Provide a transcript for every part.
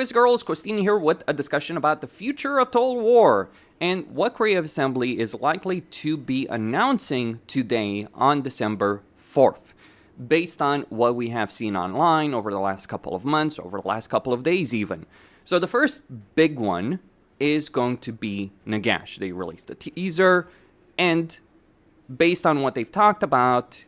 Boys, girls, Costini here with a discussion about the future of Total War and what Creative Assembly is likely to be announcing today on December 4th, based on what we have seen online over the last couple of months, over the last couple of days even. So the first big one is going to be Nagash. They released a teaser, and based on what they've talked about,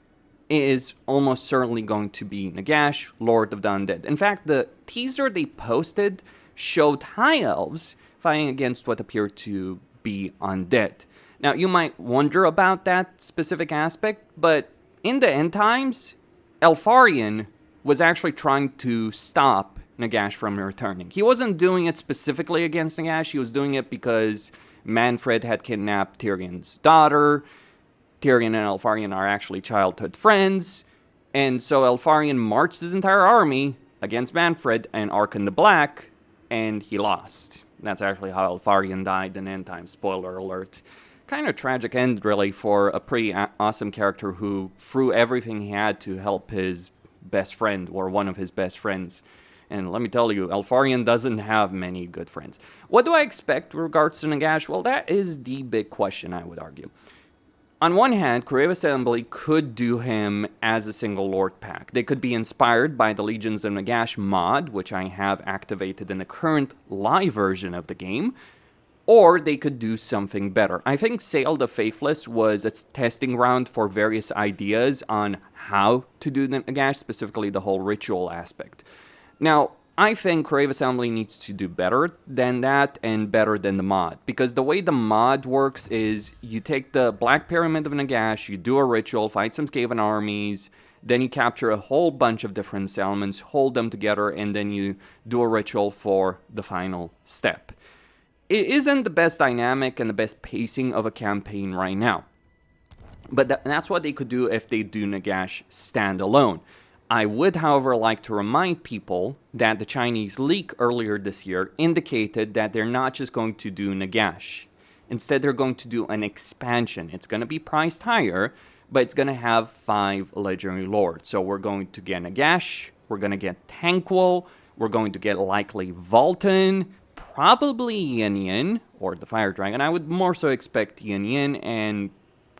is almost certainly going to be Nagash, Lord of the Undead. In fact, the teaser they posted showed High Elves fighting against what appeared to be undead. Now, you might wonder about that specific aspect, but in the end times, Elfarian was actually trying to stop Nagash from returning. He wasn't doing it specifically against Nagash, he was doing it because Manfred had kidnapped Tyrion's daughter. Tyrion and Elfarian are actually childhood friends, and so Elfarian marched his entire army against Manfred and Arkan the Black, and he lost. That's actually how Elfarian died in End Times, spoiler alert. Kind of tragic end, really, for a pretty awesome character who threw everything he had to help his best friend, or one of his best friends. And let me tell you, Elfarian doesn't have many good friends. What do I expect with regards to Nagash? Well, that is the big question, I would argue. On one hand, Creative Assembly could do him as a single Lord pack. They could be inspired by the Legions of Nagash mod, which I have activated in the current live version of the game, or they could do something better. I think Sail the Faithless was a testing ground for various ideas on how to do the Nagash, specifically the whole ritual aspect. Now, I think Creative Assembly needs to do better than that and better than the mod. Because the way the mod works is you take the Black Pyramid of Nagash, you do a ritual, fight some Skaven armies, then you capture a whole bunch of different settlements, hold them together, and then you do a ritual for the final step. It isn't the best dynamic and the best pacing of a campaign right now. But that's what they could do if they do Nagash standalone. I would, however, like to remind people that the Chinese leak earlier this year indicated that they're not just going to do Nagash. Instead, they're going to do an expansion. It's going to be priced higher, but it's going to have 5 legendary lords. So we're going to get Nagash, we're going to get Tanquil, we're going to get likely Volton, probably Yin Yin, or the Fire Dragon. I would more so expect Yin Yin and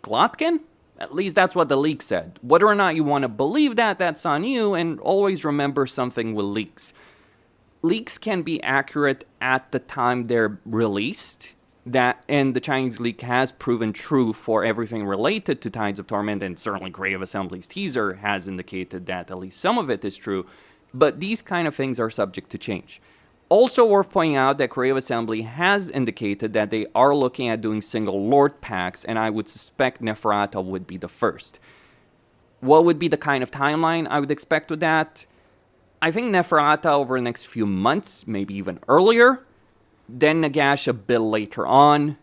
Glotkin. At least that's what the leak said. Whether or not you want to believe that, that's on you, and always remember something with leaks. Leaks can be accurate at the time they're released, and the Chinese leak has proven true for everything related to Tides of Torment, and certainly Creative Assembly's teaser has indicated that at least some of it is true, but these kind of things are subject to change. Also worth pointing out that Creative Assembly has indicated that they are looking at doing single Lord packs, and I would suspect Neferata would be the first. What would be the kind of timeline I would expect with that? I think Neferata over the next few months, maybe even earlier, then Nagash a bit later on,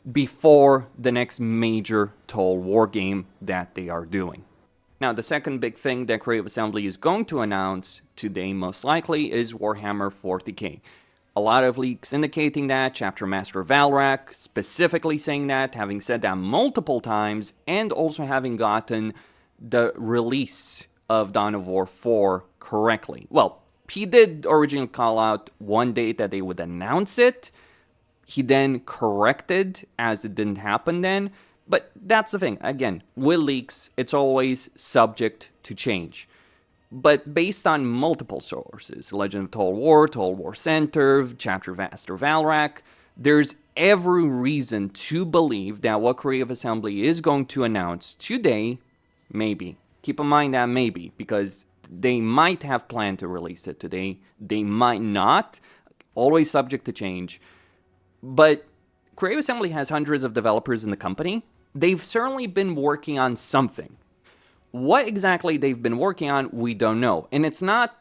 before the next major Total War game that they are doing. Now, the second big thing that Creative Assembly is going to announce today, most likely, is Warhammer 40k. A lot of leaks indicating that, Chapter Master Valrak specifically saying that, having said that multiple times, and also having gotten the release of Dawn of War 4 correctly. Well, he did originally call out one date that they would announce it. He then corrected, as it didn't happen then. But that's the thing, again, with leaks, it's always subject to change. But based on multiple sources, Legend of Total War Center, Chapter Master Valrak, there's every reason to believe that what Creative Assembly is going to announce today, maybe. Keep in mind that maybe, because they might have planned to release it today, they might not, always subject to change. But Creative Assembly has hundreds of developers in the company. They've certainly been working on something. What exactly they've been working on, we don't know. And it's not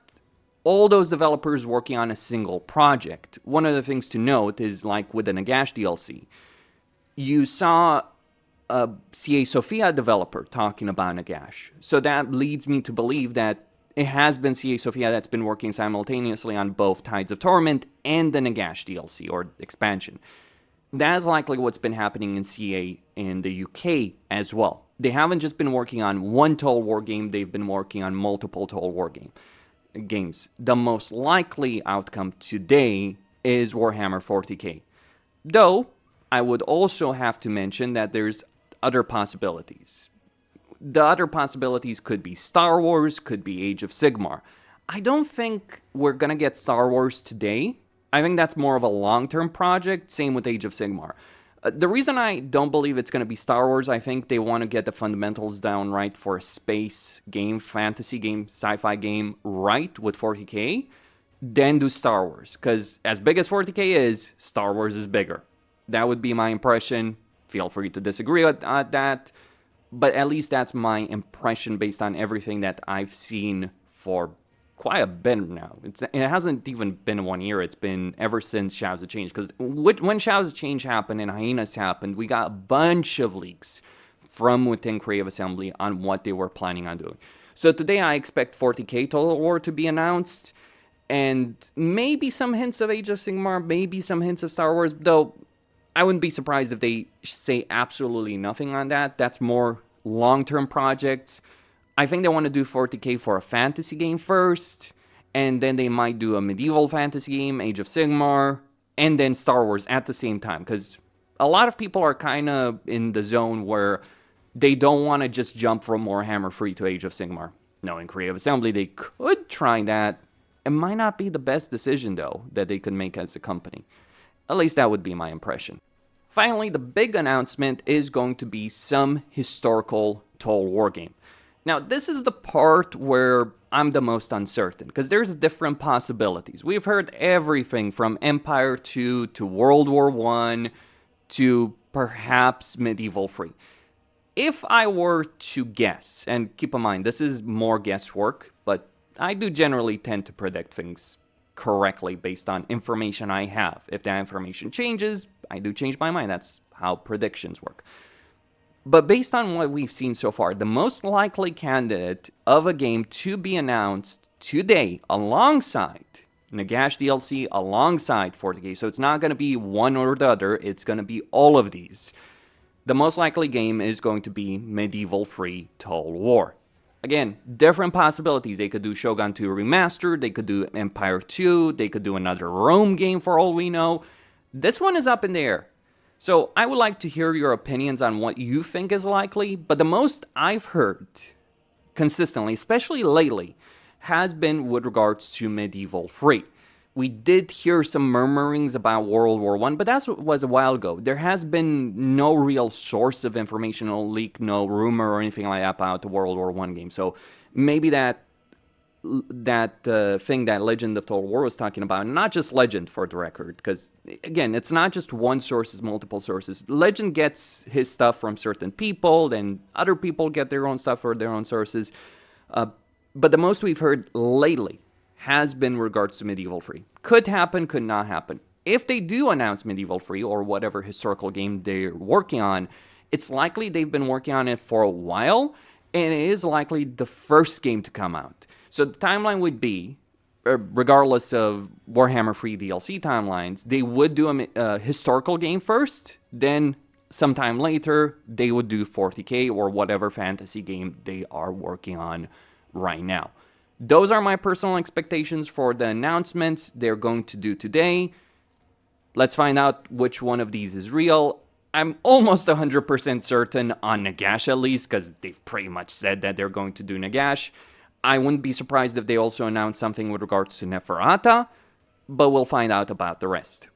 all those developers working on a single project. One of the things to note is, like with the Nagash DLC, you saw a CA Sophia developer talking about Nagash. So that leads me to believe that it has been CA Sophia that's been working simultaneously on both Tides of Torment and the Nagash DLC, or expansion. That's likely what's been happening in CA in the UK as well. They haven't just been working on one Total War game, they've been working on multiple Total War games. games, the most likely outcome today is Warhammer 40k. Though, I would also have to mention that there's other possibilities. The other possibilities could be Star Wars, could be Age of Sigmar. I don't think we're gonna get Star Wars today. I think that's more of a long-term project, same with Age of Sigmar. The reason I don't believe it's gonna be Star Wars, I think they want to get the fundamentals down right for a space game, fantasy game, sci-fi game right with 40k, then do Star Wars. Because as big as 40k is, Star Wars is bigger. That would be my impression. Feel free to disagree with that. But at least that's my impression based on everything that I've seen for quite a bit now. It hasn't even been 1 year. It's been ever since Shadows of Change. Because when Shadows of Change happened and Hyenas happened, we got a bunch of leaks from within Creative Assembly on what they were planning on doing. So today I expect 40k Total War to be announced. And maybe some hints of Age of Sigmar, maybe some hints of Star Wars, though I wouldn't be surprised if they say absolutely nothing on that. That's more long-term projects. I think they want to do 40k for a fantasy game first, and then they might do a medieval fantasy game, Age of Sigmar, and then Star Wars at the same time, because a lot of people are kind of in the zone where they don't want to just jump from Warhammer 3 to Age of Sigmar. No, in Creative Assembly, they could try that. It might not be the best decision, though, that they could make as a company. At least that would be my impression. Finally, the big announcement is going to be some historical Total War game. Now, this is the part where I'm the most uncertain, because there's different possibilities. We've heard everything from Empire 2 to World War 1 to perhaps Medieval 3. If I were to guess, and keep in mind, this is more guesswork, but I do generally tend to predict things correctly based on information I have. If that information changes, I do change my mind. That's how predictions work. But based on what we've seen so far, the most likely candidate of a game to be announced today alongside Nagash DLC, alongside 40k, so it's not going to be one or the other, it's going to be all of these. The most likely game is going to be Medieval 3 Total War. Again, different possibilities. They could do Shogun 2 Remastered, they could do Empire 2, they could do another Rome game for all we know. This one is up in the air. So I would like to hear your opinions on what you think is likely, but the most I've heard consistently, especially lately, has been with regards to Medieval 3. We did hear some murmurings about World War 1, but that was a while ago. There has been no real source of information, no leak, no rumor or anything like that about the World War 1 game. So maybe that thing that Legend of Total War was talking about, not just Legend for the record, because again, it's not just one source, it's multiple sources. Legend gets his stuff from certain people, then other people get their own stuff from their own sources. But the most we've heard lately has been regards to Medieval 3. Could happen, could not happen. If they do announce Medieval 3 or whatever historical game they're working on, it's likely they've been working on it for a while, and it is likely the first game to come out. So the timeline would be, regardless of Warhammer 3 DLC timelines, they would do a historical game first, then sometime later, they would do 40k or whatever fantasy game they are working on right now. Those are my personal expectations for the announcements they're going to do today. Let's find out which one of these is real. I'm almost 100% certain on Nagash at least, because they've pretty much said that they're going to do Nagash. I wouldn't be surprised if they also announce something with regards to Neferata, but we'll find out about the rest.